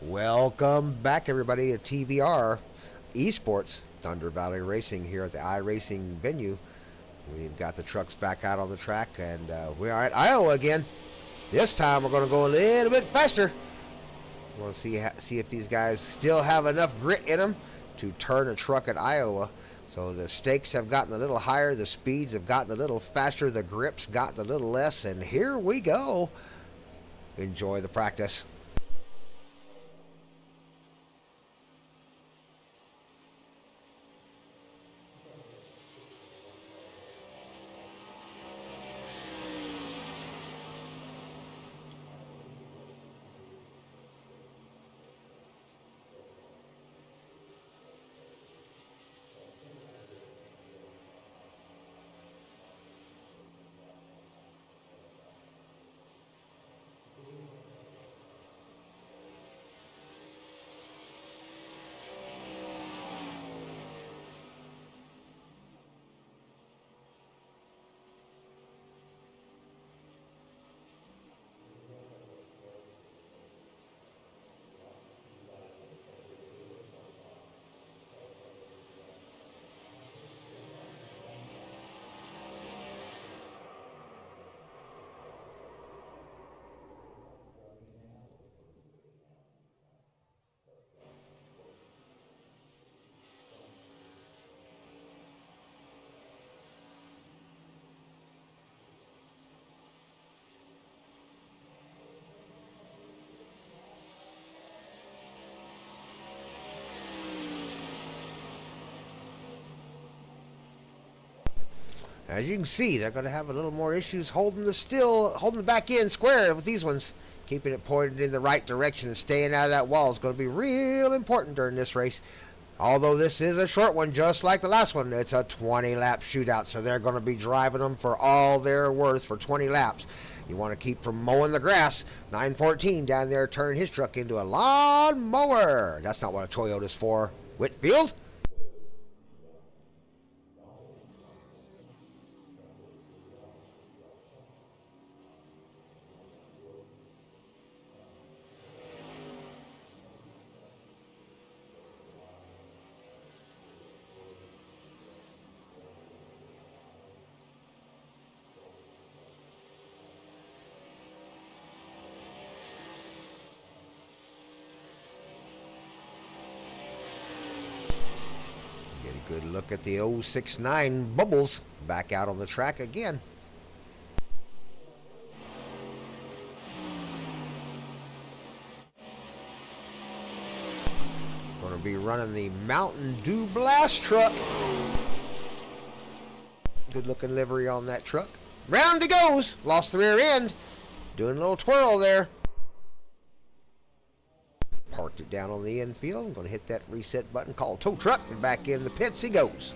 Welcome back, everybody, to TVR-Esports, Thunder Valley Racing here at the iRacing venue. We've got the trucks back out on the track, and we are at Iowa again. This time we're going to go a little bit faster. We're going to see if these guys still have enough grit in them to turn a truck at Iowa. So the stakes have gotten a little higher, the speeds have gotten a little faster, the grips gotten a little less, and here we go. Enjoy the practice. As you can see, they're going to have a little more issues holding the back end square with these ones. Keeping it pointed in the right direction and staying out of that wall is going to be real important during this race. Although this is a short one, just like the last one, it's a 20-lap shootout, so they're going to be driving them for all they're worth for 20 laps. You want to keep from mowing the grass. 914 down there turning his truck into a lawn mower. That's not what a Toyota's for. Whitfield? Good look at the 069 Bubbles back out on the track again. Going to be running the Mountain Dew Blast truck. Good looking livery on that truck. Round he goes. Lost the rear end. Doing a little twirl there. Parked it down on the infield. I'm going to hit that reset button called tow truck, and back in the pits he goes.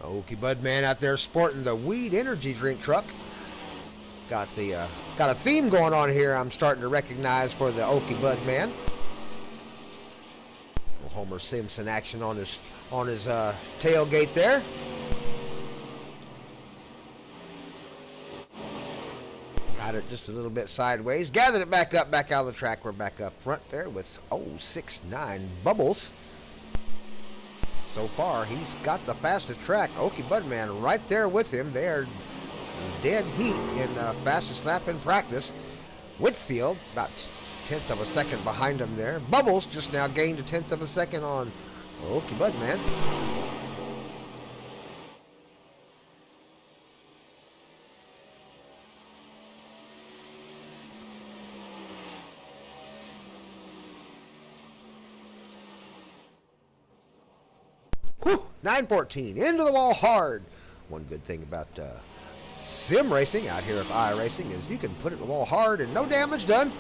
Okie Bud Man out there sporting the Weed energy drink truck. Got a theme going on here I'm starting to recognize for the Okie Bud Man. Homer Simpson action on his tailgate there. Got it just a little bit sideways. Gathered it back up, back out of the track. We're back up front there with 069 Bubbles. So far, he's got the fastest track. Okie Budman right there with him. They are dead heat in fastest lap in practice. Whitfield, about 1/10 of a second behind him there. Bubbles just now gained a 1/10 of a second on Okie Budman. Whew, 914, into the wall hard. One good thing about sim racing out here at iRacing is you can put it in the wall hard and no damage done.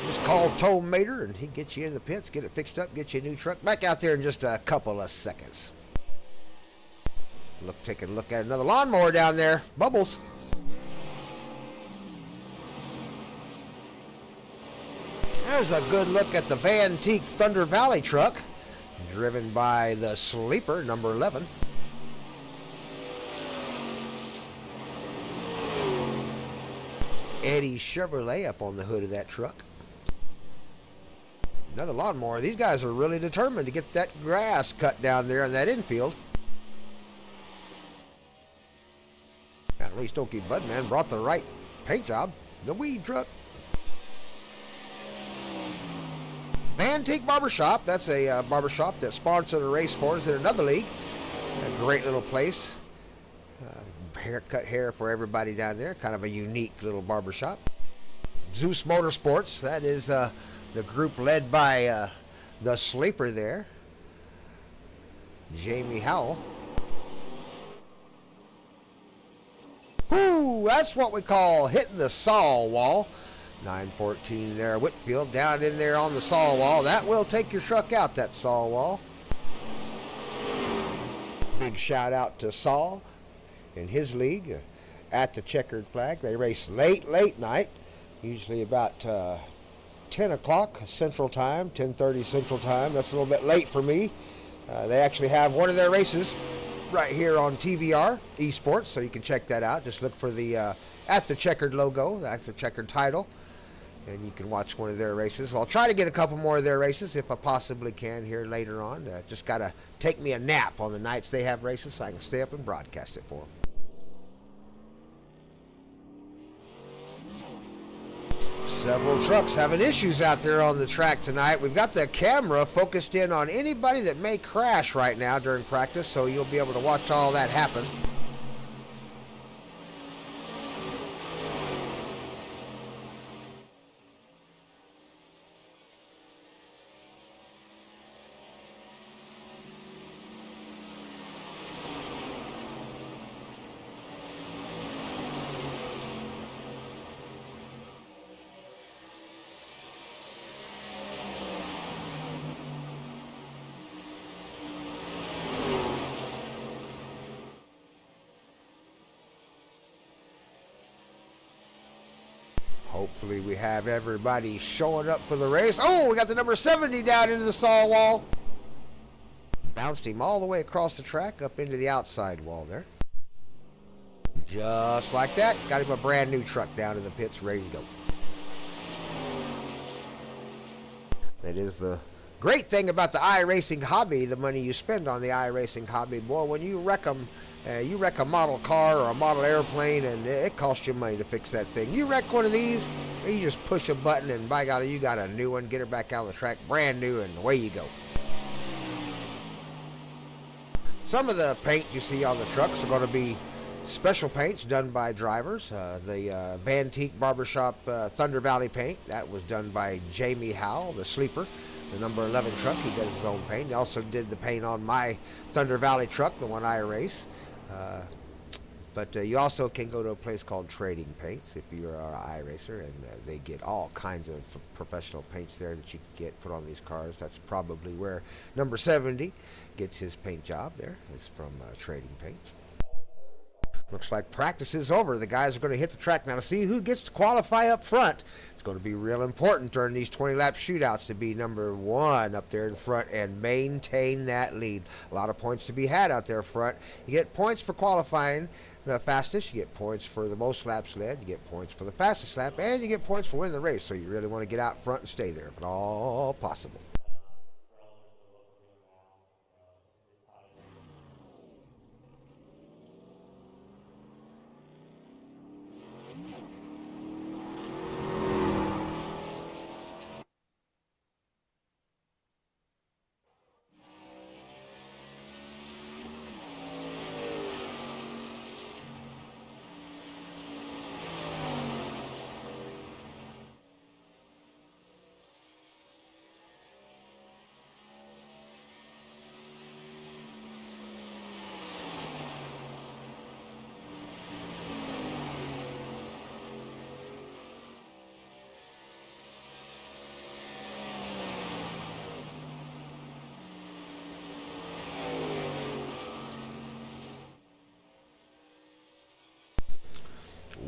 Just call Tow Mater and he gets you in the pits, get it fixed up, get you a new truck. Back out there in just a couple of seconds. Take a look at another lawnmower down there. Bubbles. There's a good look at the Vantique Thunder Valley truck, driven by the Sleeper, number 11. Eddie Chevrolet up on the hood of that truck. Another lawnmower. These guys are really determined to get that grass cut down there in that infield. At least Okie Budman brought the right paint job. The weed truck. Vantique Barbershop. That's a barbershop that sponsored a race for us in another league. A great little place. Cut hair for everybody down there. Kind of a unique little barbershop. Zeus Motorsports. That is the group led by the Sleeper there. Jamie Howell. Whoo! That's what we call hitting the saw wall. 914 there, Whitfield down in there on the saw wall. That will take your truck out, that saw wall. Big shout out to Saul in his league at the Checkered Flag. They race late night, usually about 10 o'clock Central Time, 10:30 Central Time. That's a little bit late for me. They actually have one of their races right here on TVR-Esports, so you can check that out. Just look for the at the Checkered logo, that's the Checkered title, and you can watch one of their races. Well, I'll try to get a couple more of their races if I possibly can here later on. Just got to take me a nap on the nights they have races so I can stay up and broadcast it for them. Several trucks having issues out there on the track tonight. We've got the camera focused in on anybody that may crash right now during practice, so you'll be able to watch all that happen. Hopefully we have everybody showing up for the race. Oh, we got the number 70 down into the saw wall. Bounced him all the way across the track up into the outside wall there. Just like that. Got him a brand new truck down in the pits ready to go. That is the great thing about the iRacing hobby, the money you spend on the iRacing hobby. Boy, when you wreck them, you wreck a model car or a model airplane, and it costs you money to fix that thing. You wreck one of these, you just push a button, and by golly, you got a new one. Get her back out on the track, brand new, and away you go. Some of the paint you see on the trucks are going to be special paints done by drivers. The Vantique Barbershop Thunder Valley paint, that was done by Jamie Howell, the Sleeper, the number 11 truck. He does his own paint. He also did the paint on my Thunder Valley truck, the one I race. But you also can go to a place called Trading Paints if you're an iRacer, and they get all kinds of professional paints there that you can get put on these cars. That's probably where number 70 gets his paint job there. It's from Trading Paints. Looks like practice is over. The guys are going to hit the track now to see who gets to qualify up front. It's going to be real important during these 20-lap shootouts to be number 1 up there in front and maintain that lead. A lot of points to be had out there front. You get points for qualifying the fastest. You get points for the most laps led. You get points for the fastest lap. And you get points for winning the race. So you really want to get out front and stay there if at all possible.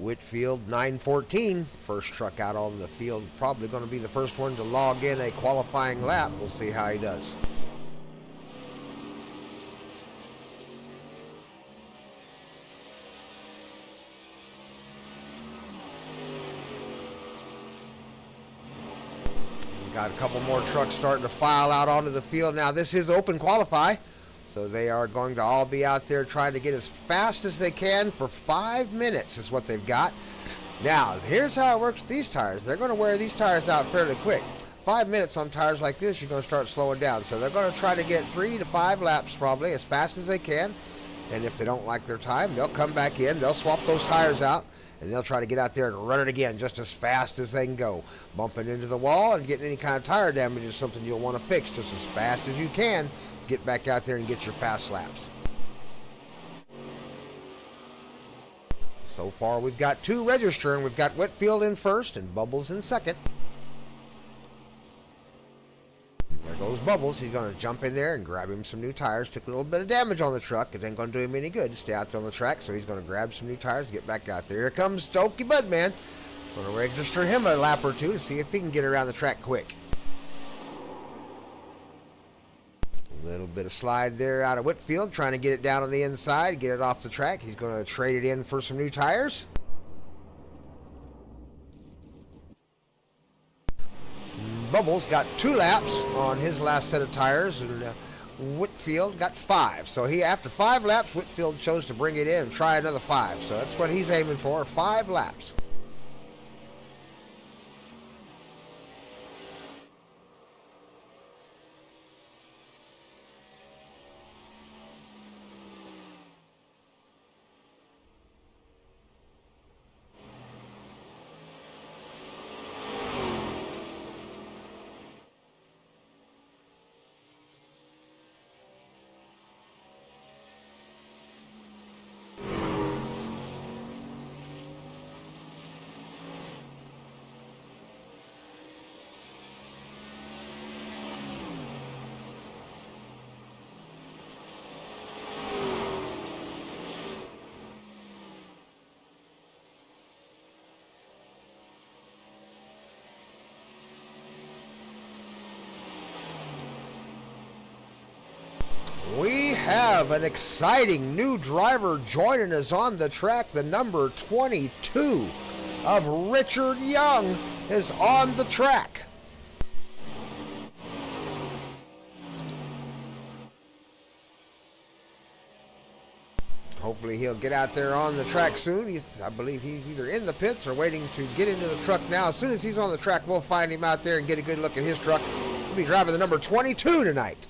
Whitfield 914, first truck out on the field, probably going to be the first one to log in a qualifying lap. We'll see how he does. Got a couple more trucks starting to file out onto the field. Now this is open qualify, so they are going to all be out there trying to get as fast as they can for 5 minutes is what they've got. Now here's how it works with these tires. They're going to wear these tires out fairly quick. 5 minutes on tires like this, you're going to start slowing down. So they're going to try to get 3 to 5 laps probably as fast as they can. And if they don't like their time, they'll come back in, they'll swap those tires out, and they'll try to get out there and run it again just as fast as they can go. Bumping into the wall and getting any kind of tire damage is something you'll want to fix just as fast as you can. Get back out there and get your fast laps. So far we've got 2 registering. We've got Whitfield in first and Bubbles in second. There goes Bubbles. He's going to jump in there and grab him some new tires. Took a little bit of damage on the truck. It ain't going to do him any good to stay out there on the track, so he's going to grab some new tires and get back out there. Here comes Stokey Budman. Going to register him a lap or two to see if he can get around the track quick. A little bit of slide there out of Whitfield, trying to get it down on the inside, get it off the track. He's going to trade it in for some new tires. Bubbles got 2 laps on his last set of tires, and Whitfield got 5. So after 5 laps, Whitfield chose to bring it in and try another 5. So that's what he's aiming for, 5 laps. We have an exciting new driver joining us on the track. The number 22 of Richard Young is on the track. Hopefully he'll get out there on the track soon. I believe he's either in the pits or waiting to get into the truck now. As soon as he's on the track, we'll find him out there and get a good look at his truck. He'll be driving the number 22 tonight.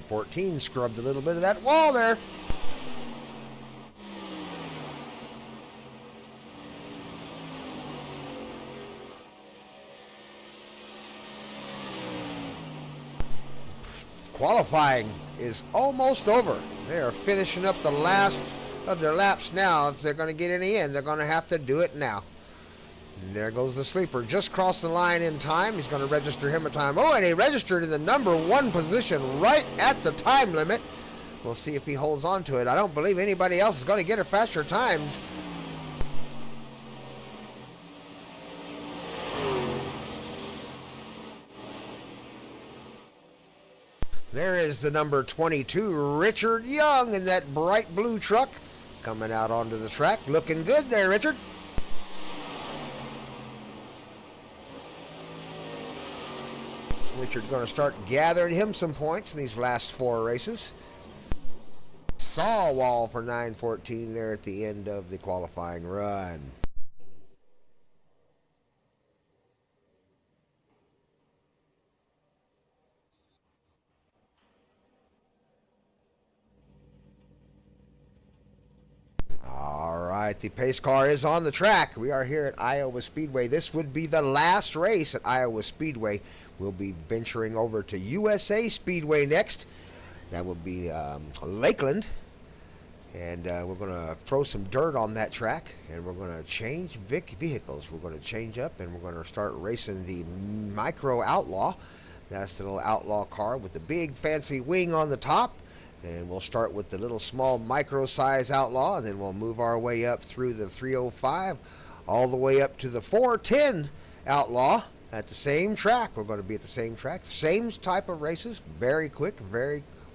.914 scrubbed a little bit of that wall there. Qualifying is almost over. They are finishing up the last of their laps now. If they're going to get any in, they're going to have to do it now. And there goes the sleeper. Just crossed the line in time. He's going to register him a time. Oh, and he registered in the number 1 position right at the time limit. We'll see if he holds on to it. I don't believe anybody else is going to get a faster times. There is the number 22, Richard Young, in that bright blue truck. Coming out onto the track. Looking good there, Richard. Richard going to start gathering him some points in these last 4 races. Saw wall for 914 there at the end of the qualifying run. All right, the pace car is on the track. We are here at Iowa Speedway. This would be the last race at Iowa Speedway. We'll be venturing over to USA Speedway next. That will be Lakeland. And we're going to throw some dirt on that track, and we're going to change vehicles. We're going to change up, and we're going to start racing the Micro Outlaw. That's the little outlaw car with the big fancy wing on the top. And we'll start with the little small micro size Outlaw, and then we'll move our way up through the 305 all the way up to the 410 Outlaw at the same track. We're going to be at the same track, same type of races, very quick,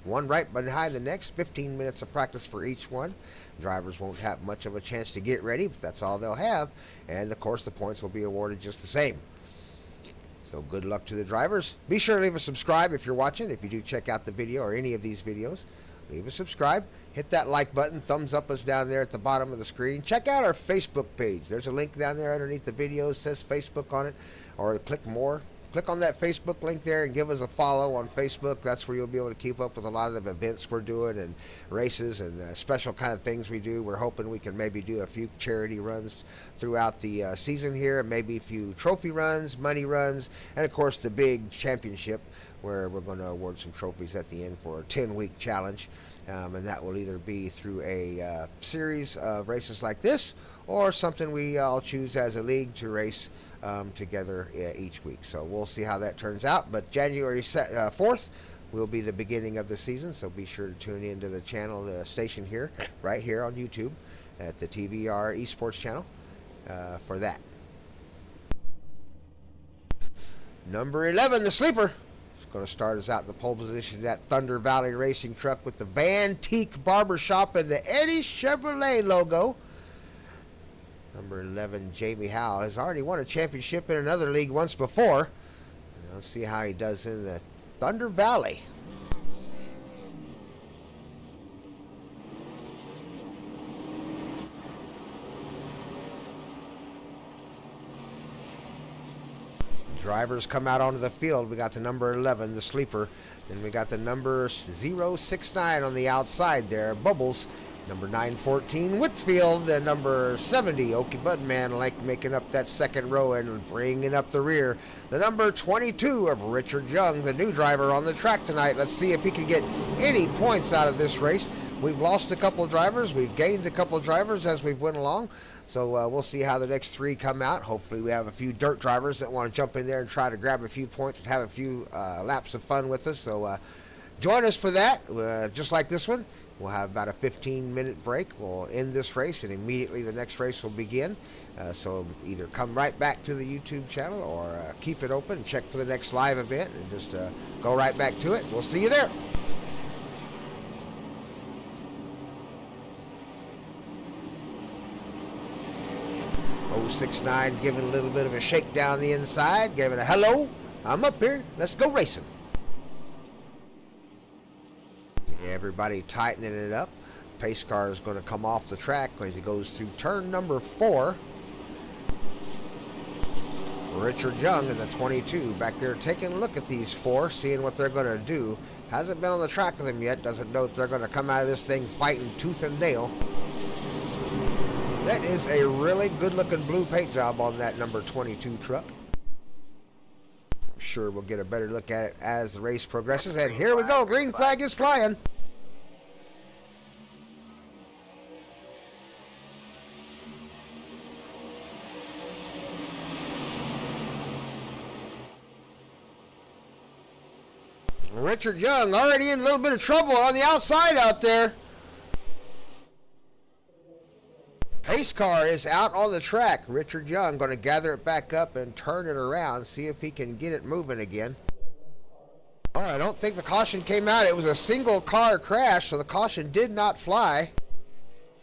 one right behind the next, 15 minutes of practice for each one. Drivers won't have much of a chance to get ready, but that's all they'll have. And of course the points will be awarded just the same. So good luck to the drivers. Be sure to leave a subscribe if you're watching. If you do check out the video or any of these videos, leave a subscribe. Hit that like button. Thumbs up us down there at the bottom of the screen. Check out our Facebook page. There's a link down there underneath the video. It says Facebook on it. Or click more. Click on that Facebook link there and give us a follow on Facebook. That's where you'll be able to keep up with a lot of the events we're doing and races and special kind of things we do. We're hoping we can maybe do a few charity runs throughout the season here, maybe a few trophy runs, money runs, and of course the big championship where we're going to award some trophies at the end for a 10-week challenge. And that will either be through a series of races like this or something we all choose as a league to race together each week. So we'll see how that turns out. But January 4th will be the beginning of the season. So be sure to tune into the channel, the station here, right here on YouTube at the TVR-Esports channel for that. Number 11, the sleeper. Going to start us out in the pole position, that Thunder Valley Racing truck with the Vantique Barbershop and the Eddie Chevrolet logo. Number 11, Jamie Howell, has already won a championship in another league once before. Let's see how he does in the Thunder Valley. Drivers come out onto the field. We got the number 11, the sleeper. Then we got the number 069 on the outside there, Bubbles. Number 914, Whitfield, and number 70, Okie Budman, like making up that second row and bringing up the rear. The number 22 of Richard Young, the new driver on the track tonight. Let's see if he can get any points out of this race. We've lost a couple drivers. We've gained a couple drivers as we've went along. So we'll see how the next three come out. Hopefully we have a few dirt drivers that want to jump in there and try to grab a few points and have a few laps of fun with us. So join us for that, just like this one. We'll have about a 15-minute break. We'll end this race, and immediately the next race will begin. So either come right back to the YouTube channel or keep it open and check for the next live event and just go right back to it. We'll see you there. .069 giving a little bit of a shake down the inside, giving a hello, I'm up here, let's go racing. Everybody tightening it up. Pace car is going to come off the track as he goes through turn number 4. Richard Young in the 22 back there taking a look at these four, seeing what they're going to do. Hasn't been on the track with them yet. Doesn't know if they're going to come out of this thing fighting tooth and nail. That is a really good looking blue paint job on that number 22 truck. I'm sure we'll get a better look at it as the race progresses. And here we go. Green flag is flying. Richard Young already in a little bit of trouble on the outside out there. Pace car is out on the track. Richard Young going to gather it back up and turn it around, see if he can get it moving again. Oh, I don't think the caution came out. It was a single car crash, so the caution did not fly.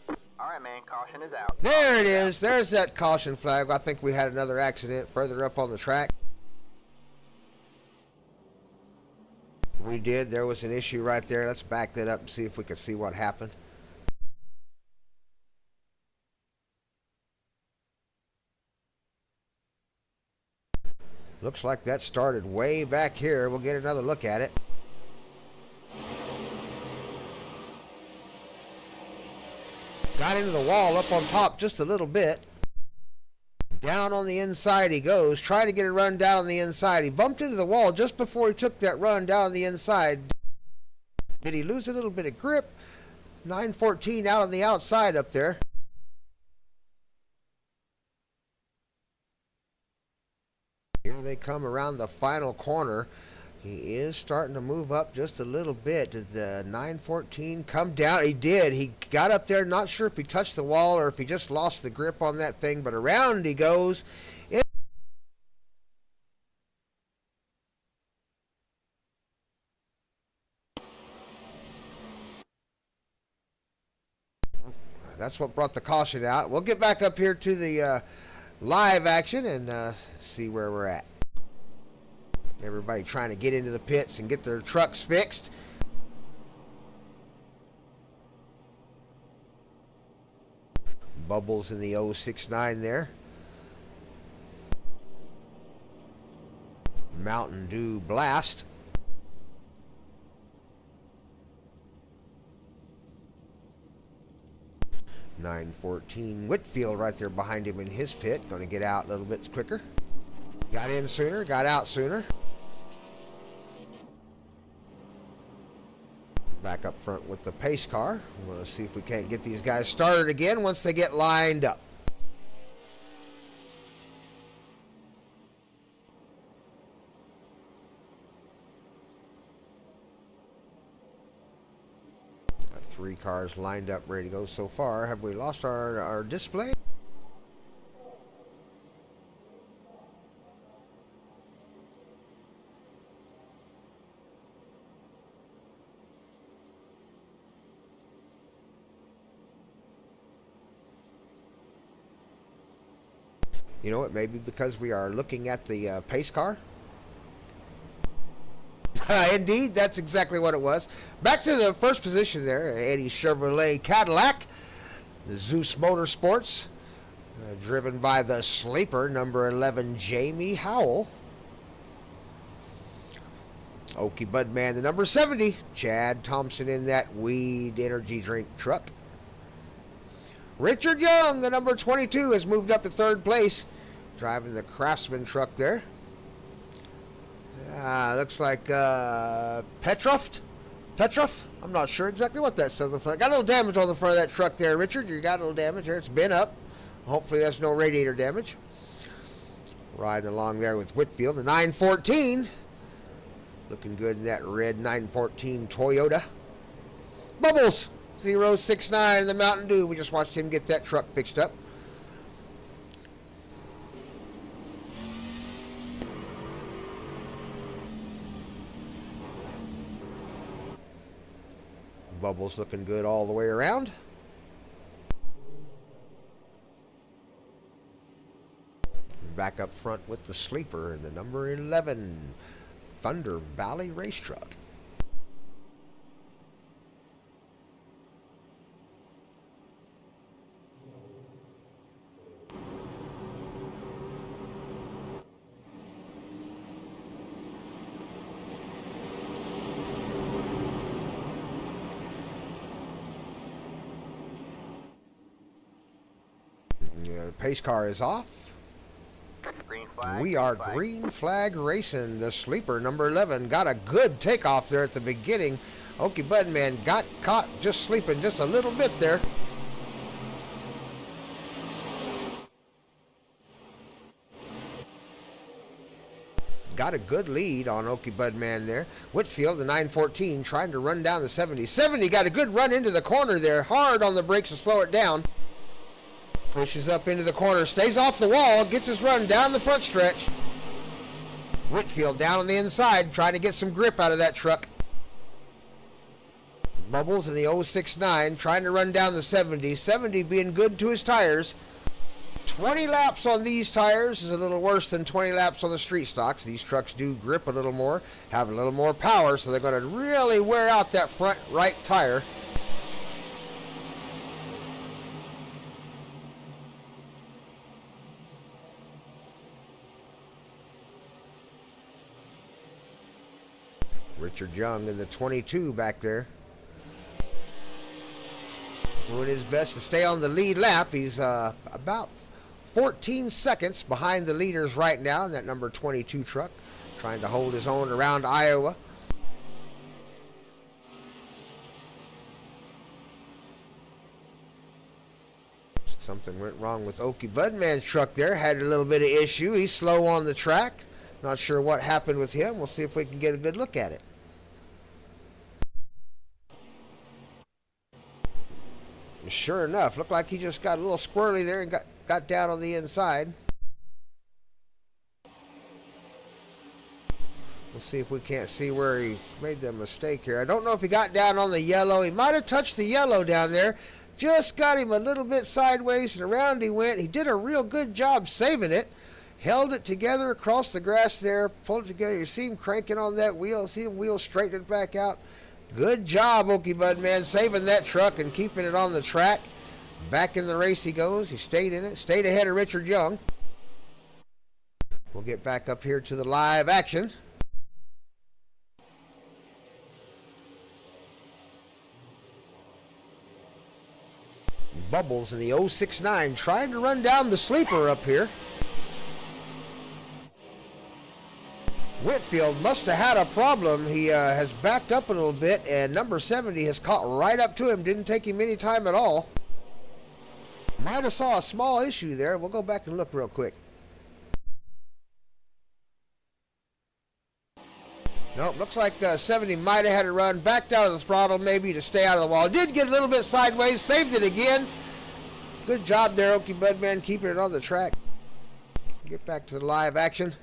All right, man, caution is out. There it is. There's that caution flag. I think we had another accident further up on the track. We did. There was an issue right there. Let's back that up and see if we can see what happened. Looks like that started way back here. We'll get another look at it. Got into the wall up on top just a little bit. Down on the inside he goes. Trying to get a run down on the inside. He bumped into the wall just before he took that run down on the inside. Did he lose a little bit of grip? 914 out on the outside up there. Here they come around the final corner. He is starting to move up just a little bit. Did the 914 come down? He did. He got up there. Not sure if he touched the wall or if he just lost the grip on that thing, but around he goes. That's what brought the caution out. We'll get back up here to the live action and see where we're at. Everybody trying to get into the pits and get their trucks fixed. Bubbles in the 069 there. Mountain Dew Blast. .914 Whitfield right there behind him in his pit. Going to get out a little bit quicker. Got in sooner, got out sooner. Back up front with the pace car. We're going to see if we can't get these guys started again once they get lined up. Got 3 cars lined up, ready to go so far. Have we lost our display? You know, it may be because we are looking at the pace car. Indeed, that's exactly what it was. Back to the first position there, Eddie Chevrolet Cadillac, the Zeus Motorsports, driven by the sleeper, number 11, Jamie Howell. Okie Budman, the number 70, Chad Thompson in that weed energy drink truck. Richard Young, the number 22, has moved up to 3rd place, driving the Craftsman truck there. Looks like Petrov? I'm not sure exactly what that says on the front. Got a little damage on the front of that truck there, Richard. You got a little damage there. It's been up. Hopefully that's no radiator damage. Riding along there with Whitfield, the 914. Looking good in that red 914 Toyota. Bubbles, 069 in the Mountain Dew. We just watched him get that truck fixed up. Bubbles looking good all the way around. Back up front with the sleeper and the number 11 Thunder Valley race truck. The pace car is off. Green flag. We are green flag racing. The sleeper, number 11, got a good takeoff there at the beginning. Okie Budman got caught just sleeping just a little bit there. Got a good lead on Okie Budman there. Whitfield, the 914, trying to run down the 70. 70 got a good run into the corner there. Hard on the brakes to slow it down. Pushes up into the corner, stays off the wall, gets his run down the front stretch. Whitfield down on the inside, trying to get some grip out of that truck. Bubbles in the 069, trying to run down the 70. 70 being good to his tires. 20 laps on these tires is a little worse than 20 laps on the street stocks. These trucks do grip a little more, have a little more power, so they're going to really wear out that front right tire. Richard Young in the 22 back there. Doing his best to stay on the lead lap. He's about 14 seconds behind the leaders right now in that number 22 truck. Trying to hold his own around Iowa. Something went wrong with Okie Budman's truck there. Had a little bit of issue. He's slow on the track. Not sure what happened with him. We'll see if we can get a good look at it. Sure enough, looked like he just got a little squirrely there and got down on the inside. We'll see if we can't see where he made the mistake here. I don't know if he got down on the yellow. He might have touched the yellow down there. Just got him a little bit sideways and around he went. He did a real good job saving it. Held it together across the grass there. Pulled it together. You see him cranking on that wheel. See him wheel straighten it back out. Good job, Okie Budman, saving that truck and keeping it on the track. Back in the race he goes. He stayed in it. Stayed ahead of Richard Young. We'll get back up here to the live action. Bubbles in the 069 trying to run down the sleeper up here. Whitfield must have had a problem. He has backed up a little bit, and number 70 has caught right up to him. Didn't take him any time at all. Might have saw a small issue there. We'll go back and look real quick. Nope, looks like 70 might have had to run, backed out of the throttle maybe to stay out of the wall. Did get a little bit sideways, saved it again. Good job there, Okie Budman, keeping it on the track. Get back to the live action.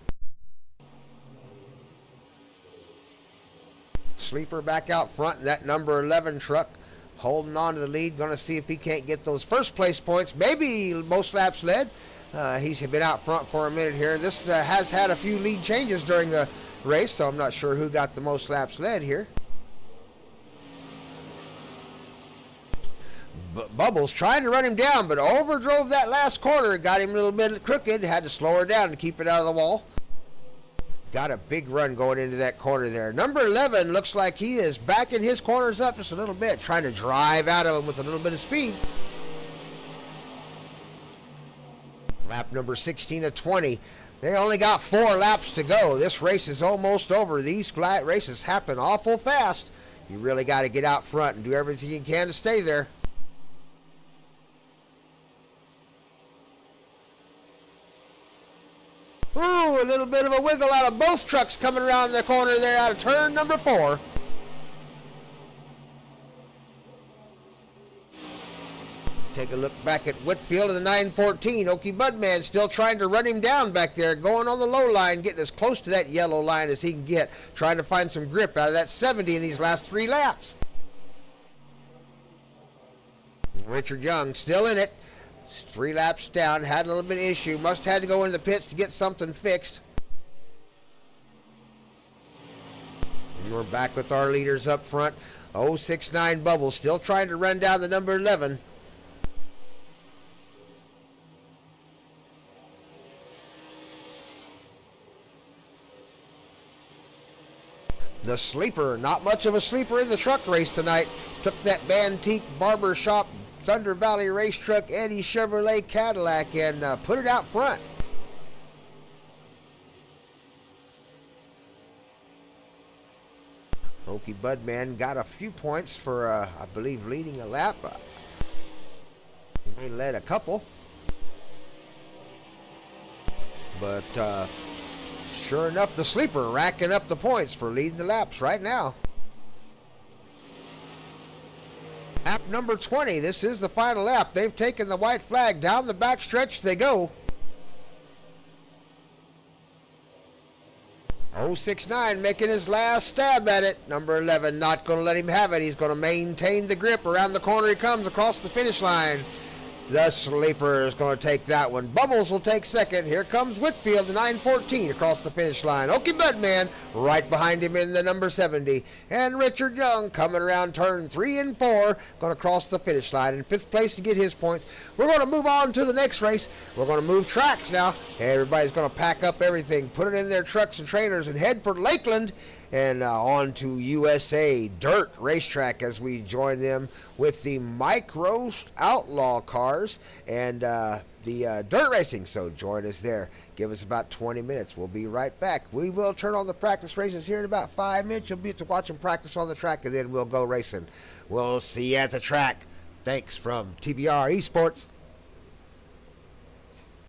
Sleeper back out front, that number 11 truck holding on to the lead. Going to see if he can't get those first place points. Maybe most laps led. He's been out front for a minute here. This has had a few lead changes during the race, so I'm not sure who got the most laps led here. Bubbles trying to run him down, but overdrove that last corner. Got him a little bit crooked. Had to slow her down to keep it out of the wall. Got a big run going into that corner there. Number 11 looks like he is backing his corners up just a little bit, trying to drive out of him with a little bit of speed. Lap number 16 of 20. They only got 4 laps to go. This race is almost over. These flat races happen awful fast. You really got to get out front and do everything you can to stay there. Ooh, a little bit of a wiggle out of both trucks coming around the corner there out of turn number 4. Take a look back at Whitfield in the 914. Okie Budman still trying to run him down back there, going on the low line, getting as close to that yellow line as he can get, trying to find some grip out of that 70 in these last 3 laps. Richard Young still in it. 3 laps down, had a little bit of issue, must have had to go into the pits to get something fixed. And we're back with our leaders up front. 069 Bubbles still trying to run down the number 11. The sleeper, not much of a sleeper in the truck race tonight. Took that Bantique Barbershop Thunder Valley Race Truck Eddie Chevrolet Cadillac and put it out front. Okie Budman got a few points for, I believe, leading a lap. He may have led a couple. But sure enough, the sleeper racking up the points for leading the laps right now. Lap number 20. This is the final lap. They've taken the white flag. Down the back stretch they go. 069 making his last stab at it. Number 11 not going to let him have it. He's going to maintain the grip. Around the corner he comes across the finish line. The sleeper is going to take that one. Bubbles will take second. Here comes Whitfield, the 914, across the finish line. Okie Budman right behind him in the number 70. And Richard Young coming around turn 3 and 4, going to cross the finish line in 5th place to get his points. We're going to move on to the next race. We're going to move tracks now. Everybody's going to pack up everything, put it in their trucks and trailers, and head for Lakeland and on to USA Dirt Racetrack as we join them with the Micro Outlaw cars and the dirt racing. So join us there. Give us about 20 minutes. We'll be right back. We will turn on the practice races here in about 5 minutes. You'll be to watch them practice on the track, and then we'll go racing. We'll see you at the track. Thanks from TVR-Esports.